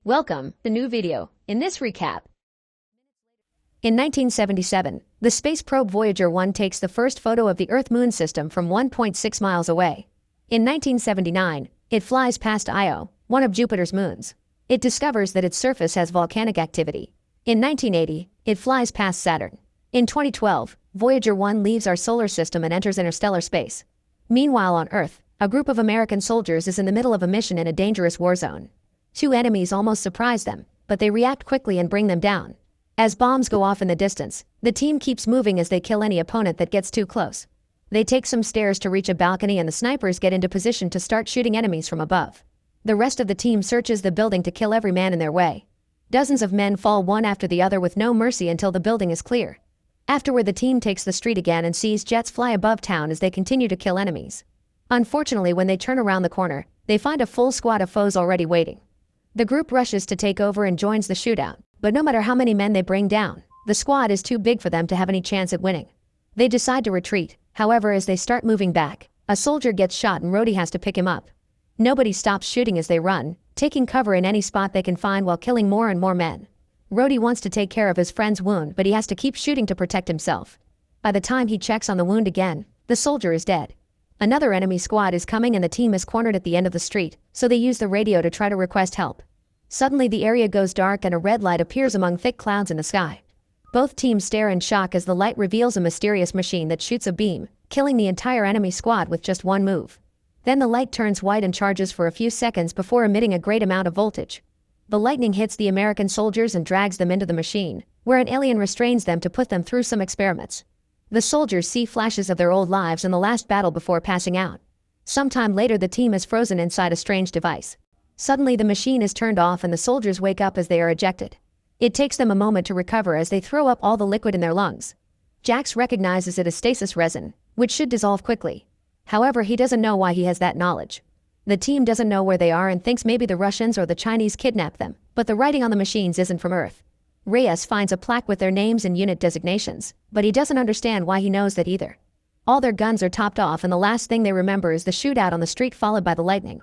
Welcome to the new video. In this recap, in 1977, the space probe Voyager 1 takes the first photo of the Earth-Moon system from 1.6 miles away. In 1979, it flies past Io, one of Jupiter's moons. It discovers that its surface has volcanic activity. In 1980, it flies past Saturn. In 2012, Voyager 1 leaves our solar system and enters interstellar space. Meanwhile on Earth, a group of American soldiers is in the middle of a mission in a dangerous war zone. Two enemies almost surprise them, but they react quickly and bring them down. As bombs go off in the distance, the team keeps moving as they kill any opponent that gets too close. They take some stairs to reach a balcony and the snipers get into position to start shooting enemies from above. The rest of the team searches the building to kill every man in their way. Dozens of men fall one after the other with no mercy until the building is clear. Afterward, the team takes the street again and sees jets fly above town as they continue to kill enemies. Unfortunately, when they turn around the corner, they find a full squad of foes already waiting. The group rushes to take over and joins the shootout, but no matter how many men they bring down, the squad is too big for them to have any chance at winning. They decide to retreat. However, as they start moving back, a soldier gets shot and Rhodey has to pick him up. Nobody stops shooting as they run, taking cover in any spot they can find while killing more and more men. Rhodey wants to take care of his friend's wound, but he has to keep shooting to protect himself. By the time he checks on the wound again, the soldier is dead. Another enemy squad is coming and the team is cornered at the end of the street, so they use the radio to try to request help. Suddenly the area goes dark and a red light appears among thick clouds in the sky. Both teams stare in shock as the light reveals a mysterious machine that shoots a beam, killing the entire enemy squad with just one move. Then the light turns white and charges for a few seconds before emitting a great amount of voltage. The lightning hits the American soldiers and drags them into the machine, where an alien restrains them to put them through some experiments. The soldiers see flashes of their old lives in the last battle before passing out. Sometime later, the team is frozen inside a strange device. Suddenly the machine is turned off and the soldiers wake up as they are ejected. It takes them a moment to recover as they throw up all the liquid in their lungs. Jax recognizes it as stasis resin, which should dissolve quickly. However, he doesn't know why he has that knowledge. The team doesn't know where they are and thinks maybe the Russians or the Chinese kidnapped them, but the writing on the machines isn't from Earth. Reyes finds a plaque with their names and unit designations, but he doesn't understand why he knows that either. All their guns are topped off and the last thing they remember is the shootout on the street followed by the lightning.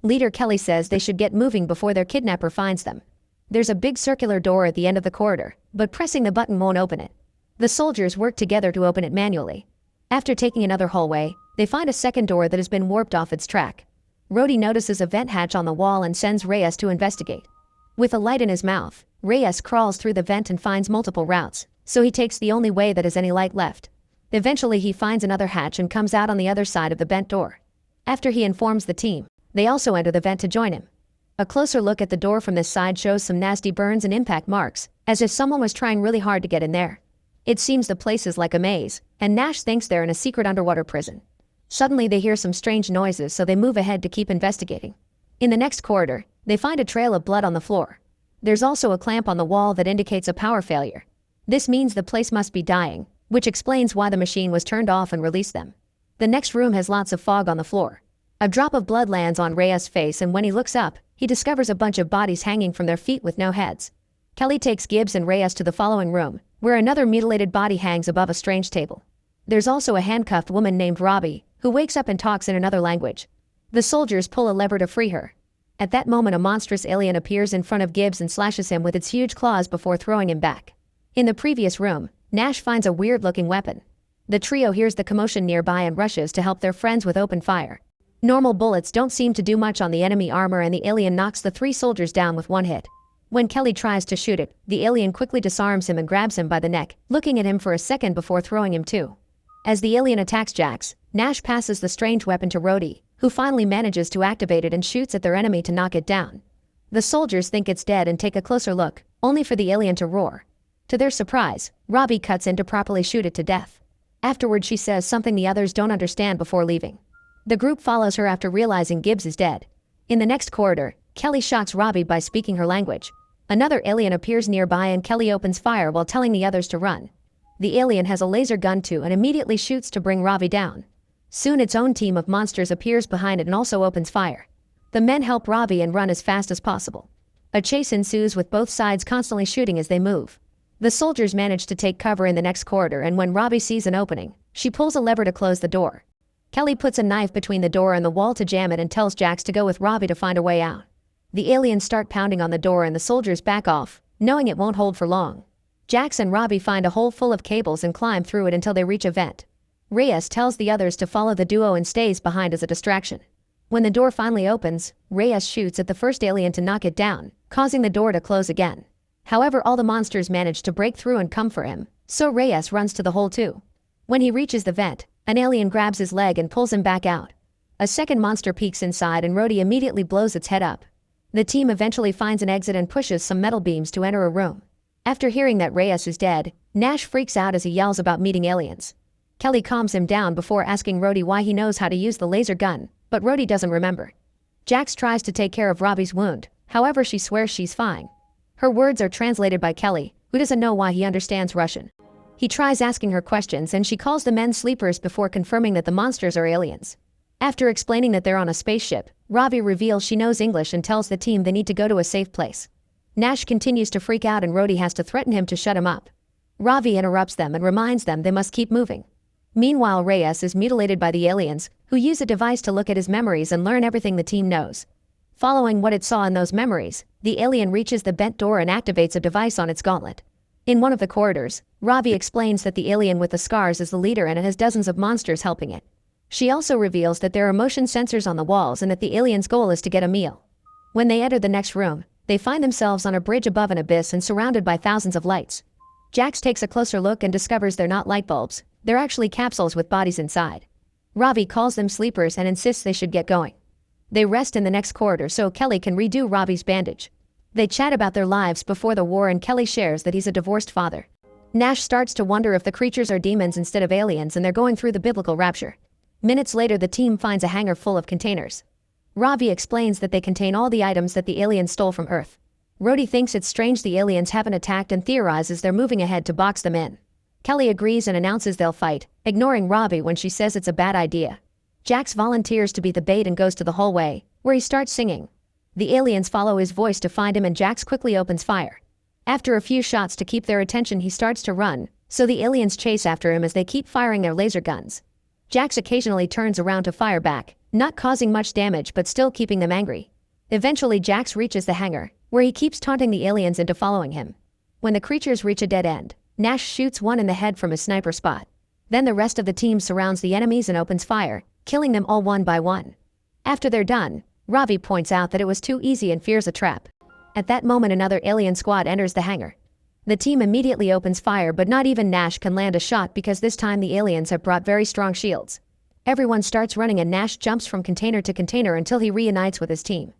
Leader Kelly says they should get moving before their kidnapper finds them. There's a big circular door at the end of the corridor, but pressing the button won't open it. The soldiers work together to open it manually. After taking another hallway, they find a second door that has been warped off its track. Rhodey notices a vent hatch on the wall and sends Reyes to investigate. With a light in his mouth, Reyes crawls through the vent and finds multiple routes, so he takes the only way that has any light left. Eventually he finds another hatch and comes out on the other side of the bent door. After he informs the team, they also enter the vent to join him. A closer look at the door from this side shows some nasty burns and impact marks, as if someone was trying really hard to get in there. It seems the place is like a maze, and Nash thinks they're in a secret underwater prison. Suddenly they hear some strange noises, so they move ahead to keep investigating. In the next corridor, they find a trail of blood on the floor. There's also a clamp on the wall that indicates a power failure. This means the place must be dying, which explains why the machine was turned off and released them. The next room has lots of fog on the floor. A drop of blood lands on Reyes' face and when he looks up, he discovers a bunch of bodies hanging from their feet with no heads. Kelly takes Gibbs and Reyes to the following room, where another mutilated body hangs above a strange table. There's also a handcuffed woman named Robbie, who wakes up and talks in another language. The soldiers pull a lever to free her. At that moment, a monstrous alien appears in front of Gibbs and slashes him with its huge claws before throwing him back. In the previous room, Nash finds a weird-looking weapon. The trio hears the commotion nearby and rushes to help their friends with open fire. Normal bullets don't seem to do much on the enemy armor and the alien knocks the three soldiers down with one hit. When Kelly tries to shoot it, the alien quickly disarms him and grabs him by the neck, looking at him for a second before throwing him too. As the alien attacks Jax, Nash passes the strange weapon to Rhodey, who finally manages to activate it and shoots at their enemy to knock it down. The soldiers think it's dead and take a closer look, only for the alien to roar. To their surprise, Robbie cuts in to properly shoot it to death. Afterward, she says something the others don't understand before leaving. The group follows her after realizing Gibbs is dead. In the next corridor, Kelly shocks Robbie by speaking her language. Another alien appears nearby and Kelly opens fire while telling the others to run. The alien has a laser gun too and immediately shoots to bring Robbie down. Soon its own team of monsters appears behind it and also opens fire. The men help Robbie and run as fast as possible. A chase ensues with both sides constantly shooting as they move. The soldiers manage to take cover in the next corridor and when Robbie sees an opening, she pulls a lever to close the door. Kelly puts a knife between the door and the wall to jam it and tells Jax to go with Robbie to find a way out. The aliens start pounding on the door and the soldiers back off, knowing it won't hold for long. Jax and Robbie find a hole full of cables and climb through it until they reach a vent. Reyes tells the others to follow the duo and stays behind as a distraction. When the door finally opens, Reyes shoots at the first alien to knock it down, causing the door to close again. However, all the monsters manage to break through and come for him, so Reyes runs to the hole too. When he reaches the vent, an alien grabs his leg and pulls him back out. A second monster peeks inside and Rhodey immediately blows its head up. The team eventually finds an exit and pushes some metal beams to enter a room. After hearing that Reyes is dead, Nash freaks out as he yells about meeting aliens. Kelly calms him down before asking Rhodey why he knows how to use the laser gun, but Rhodey doesn't remember. Jax tries to take care of Robbie's wound, however she swears she's fine. Her words are translated by Kelly, who doesn't know why he understands Russian. He tries asking her questions and she calls the men sleepers before confirming that the monsters are aliens. After explaining that they're on a spaceship, Robbie reveals she knows English and tells the team they need to go to a safe place. Nash continues to freak out and Rhodey has to threaten him to shut him up. Robbie interrupts them and reminds them they must keep moving. Meanwhile, Reyes is mutilated by the aliens, who use a device to look at his memories and learn everything the team knows. Following what it saw in those memories, the alien reaches the bent door and activates a device on its gauntlet. In one of the corridors, Robbie explains that the alien with the scars is the leader and it has dozens of monsters helping it. She also reveals that there are motion sensors on the walls and that the alien's goal is to get a meal. When they enter the next room, they find themselves on a bridge above an abyss and surrounded by thousands of lights. Jax takes a closer look and discovers they're not light bulbs, they're actually capsules with bodies inside. Robbie calls them sleepers and insists they should get going. They rest in the next corridor so Kelly can redo Robbie's bandage. They chat about their lives before the war and Kelly shares that he's a divorced father. Nash starts to wonder if the creatures are demons instead of aliens and they're going through the biblical rapture. Minutes later, the team finds a hangar full of containers. Robbie explains that they contain all the items that the aliens stole from Earth. Rhodey thinks it's strange the aliens haven't attacked and theorizes they're moving ahead to box them in. Kelly agrees and announces they'll fight, ignoring Robbie when she says it's a bad idea. Jax volunteers to be the bait and goes to the hallway, where he starts singing. The aliens follow his voice to find him and Jax quickly opens fire. After a few shots to keep their attention, he starts to run, so the aliens chase after him as they keep firing their laser guns. Jax occasionally turns around to fire back, not causing much damage but still keeping them angry. Eventually, Jax reaches the hangar, where he keeps taunting the aliens into following him. When the creatures reach a dead end, Nash shoots one in the head from his sniper spot. Then the rest of the team surrounds the enemies and opens fire, killing them all one by one. After they're done, Robbie points out that it was too easy and fears a trap. At that moment, another alien squad enters the hangar. The team immediately opens fire, but not even Nash can land a shot because this time the aliens have brought very strong shields. Everyone starts running and Nash jumps from container to container until he reunites with his team.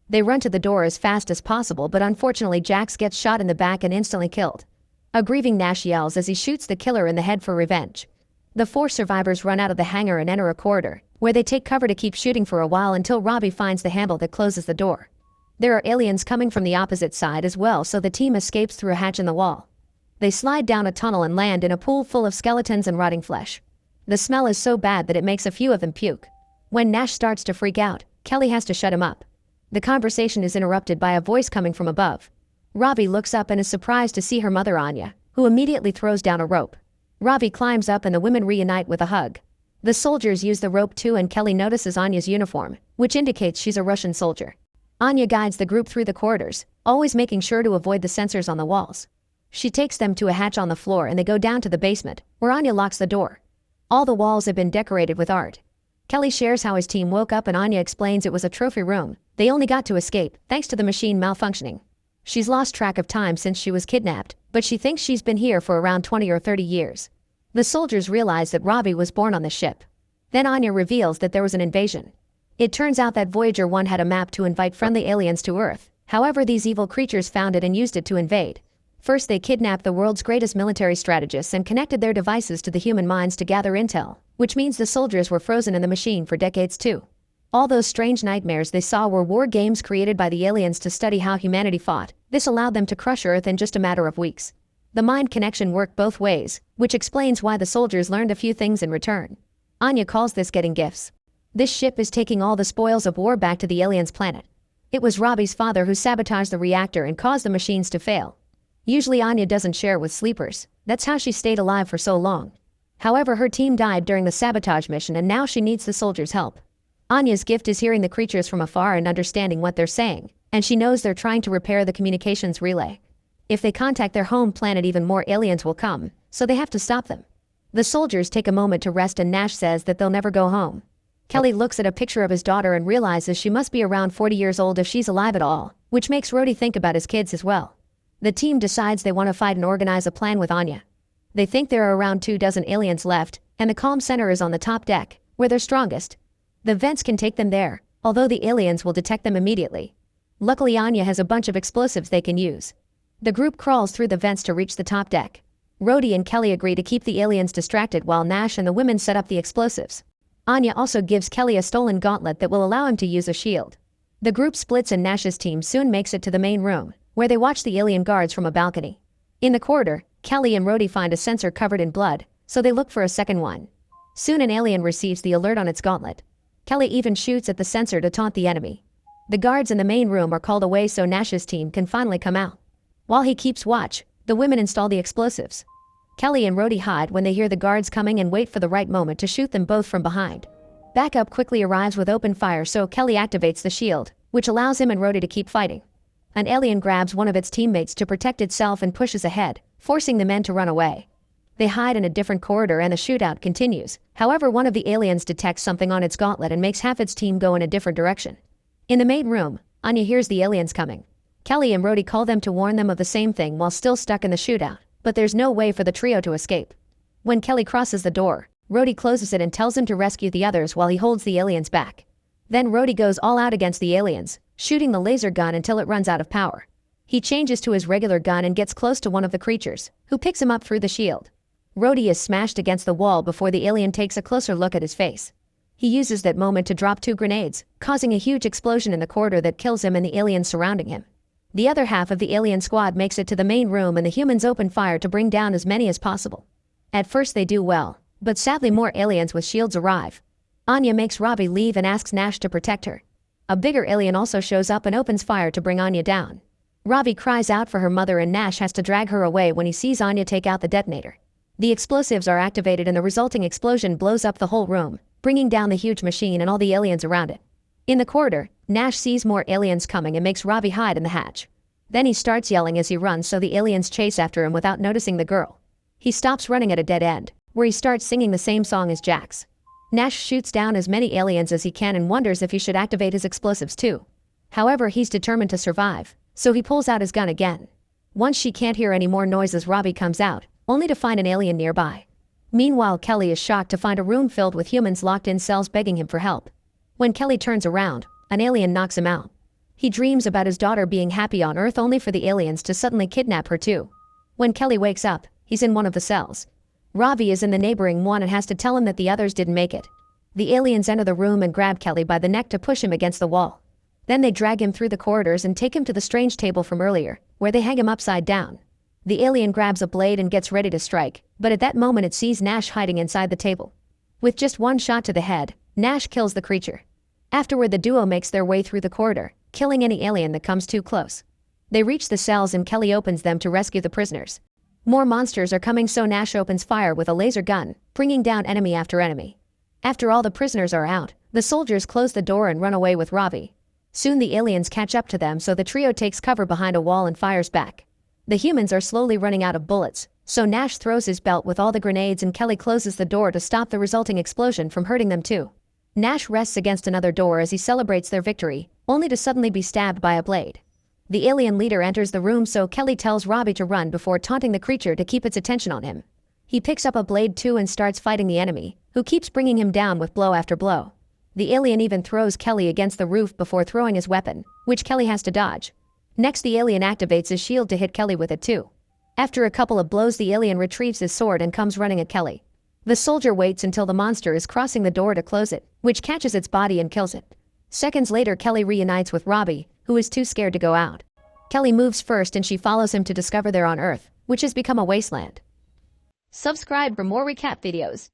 They run to the door as fast as possible, but unfortunately Jax gets shot in the back and instantly killed. A grieving Nash yells as he shoots the killer in the head for revenge. The 4 survivors run out of the hangar and enter a corridor, where they take cover to keep shooting for a while until Robbie finds the handle that closes the door. There are aliens coming from the opposite side as well, so the team escapes through a hatch in the wall. They slide down a tunnel and land in a pool full of skeletons and rotting flesh. The smell is so bad that it makes a few of them puke. When Nash starts to freak out, Kelly has to shut him up. The conversation is interrupted by a voice coming from above. Robbie looks up and is surprised to see her mother Anya, who immediately throws down a rope. Robbie climbs up and the women reunite with a hug. The soldiers use the rope too and Kelly notices Anya's uniform, which indicates she's a Russian soldier. Anya guides the group through the corridors, always making sure to avoid the sensors on the walls. She takes them to a hatch on the floor and they go down to the basement, where Anya locks the door. All the walls have been decorated with art. Kelly shares how his team woke up and Anya explains it was a trophy room. They only got to escape thanks to the machine malfunctioning. She's lost track of time since she was kidnapped, but she thinks she's been here for around 20 or 30 years. The soldiers realize that Robbie was born on the ship. Then Anya reveals that there was an invasion. It turns out that Voyager 1 had a map to invite friendly aliens to Earth. However, these evil creatures found it and used it to invade. First, they kidnapped the world's greatest military strategists and connected their devices to the human minds to gather intel, which means the soldiers were frozen in the machine for decades too. All those strange nightmares they saw were war games created by the aliens to study how humanity fought. This allowed them to crush Earth in just a matter of weeks. The mind connection worked both ways, which explains why the soldiers learned a few things in return. Anya calls this getting gifts. This ship is taking all the spoils of war back to the aliens' planet. It was Robbie's father who sabotaged the reactor and caused the machines to fail. Usually Anya doesn't share with sleepers. That's how she stayed alive for so long. However, her team died during the sabotage mission and now she needs the soldiers' help. Anya's gift is hearing the creatures from afar and understanding what they're saying, and she knows they're trying to repair the communications relay. If they contact their home planet, even more aliens will come, so they have to stop them. The soldiers take a moment to rest and Nash says that they'll never go home. Kelly looks at a picture of his daughter and realizes she must be around 40 years old if she's alive at all, which makes Rhodey think about his kids as well. The team decides they want to fight and organize a plan with Anya. They think there are around 24 aliens left, and the comm center is on the top deck, where they're strongest. The vents can take them there, although the aliens will detect them immediately. Luckily, Anya has a bunch of explosives they can use. The group crawls through the vents to reach the top deck. Rhodey and Kelly agree to keep the aliens distracted while Nash and the women set up the explosives. Anya also gives Kelly a stolen gauntlet that will allow him to use a shield. The group splits and Nash's team soon makes it to the main room, where they watch the alien guards from a balcony. In the corridor, Kelly and Rhodey find a sensor covered in blood, so they look for a second one. Soon an alien receives the alert on its gauntlet. Kelly even shoots at the sensor to taunt the enemy. The guards in the main room are called away so Nash's team can finally come out. While he keeps watch, the women install the explosives. Kelly and Rhodey hide when they hear the guards coming and wait for the right moment to shoot them both from behind. Backup quickly arrives with open fire, so Kelly activates the shield, which allows him and Rhodey to keep fighting. An alien grabs one of its teammates to protect itself and pushes ahead, forcing the men to run away. They hide in a different corridor and the shootout continues. However, one of the aliens detects something on its gauntlet and makes half its team go in a different direction. In the main room, Anya hears the aliens coming. Kelly and Rhodey call them to warn them of the same thing while still stuck in the shootout, but there's no way for the trio to escape. When Kelly crosses the door, Rhodey closes it and tells him to rescue the others while he holds the aliens back. Then Rhodey goes all out against the aliens, shooting the laser gun until it runs out of power. He changes to his regular gun and gets close to one of the creatures, who picks him up through the shield. Rhodey is smashed against the wall before the alien takes a closer look at his face. He uses that moment to drop 2 grenades, causing a huge explosion in the corridor that kills him and the aliens surrounding him. The other half of the alien squad makes it to the main room and the humans open fire to bring down as many as possible. At first they do well, but sadly more aliens with shields arrive. Anya makes Robbie leave and asks Nash to protect her. A bigger alien also shows up and opens fire to bring Anya down. Robbie cries out for her mother and Nash has to drag her away when he sees Anya take out the detonator. The explosives are activated and the resulting explosion blows up the whole room, bringing down the huge machine and all the aliens around it. In the corridor, Nash sees more aliens coming and makes Robbie hide in the hatch. Then he starts yelling as he runs so the aliens chase after him without noticing the girl. He stops running at a dead end, where he starts singing the same song as Jax. Nash shoots down as many aliens as he can and wonders if he should activate his explosives too. However, he's determined to survive, so he pulls out his gun again. Once she can't hear any more noises, Robbie comes out, only to find an alien nearby. Meanwhile, Kelly is shocked to find a room filled with humans locked in cells begging him for help. When Kelly turns around, an alien knocks him out. He dreams about his daughter being happy on Earth only for the aliens to suddenly kidnap her too. When Kelly wakes up, he's in one of the cells. Robbie is in the neighboring one and has to tell him that the others didn't make it. The aliens enter the room and grab Kelly by the neck to push him against the wall. Then they drag him through the corridors and take him to the strange table from earlier, where they hang him upside down. The alien grabs a blade and gets ready to strike, but at that moment it sees Nash hiding inside the table. With just one shot to the head, Nash kills the creature. Afterward, the duo makes their way through the corridor, killing any alien that comes too close. They reach the cells and Kelly opens them to rescue the prisoners. More monsters are coming, so Nash opens fire with a laser gun, bringing down enemy after enemy. After all the prisoners are out, the soldiers close the door and run away with Robbie. Soon the aliens catch up to them, so the trio takes cover behind a wall and fires back. The humans are slowly running out of bullets, so Nash throws his belt with all the grenades and Kelly closes the door to stop the resulting explosion from hurting them too. Nash rests against another door as he celebrates their victory, only to suddenly be stabbed by a blade. The alien leader enters the room, so Kelly tells Robbie to run before taunting the creature to keep its attention on him. He picks up a blade too and starts fighting the enemy, who keeps bringing him down with blow after blow. The alien even throws Kelly against the roof before throwing his weapon, which Kelly has to dodge. Next, the alien activates his shield to hit Kelly with it too. After a couple of blows, the alien retrieves his sword and comes running at Kelly. The soldier waits until the monster is crossing the door to close it, which catches its body and kills it. Seconds later, Kelly reunites with Robbie, who is too scared to go out. Kelly moves first and she follows him to discover they're on Earth, which has become a wasteland. Subscribe for more recap videos.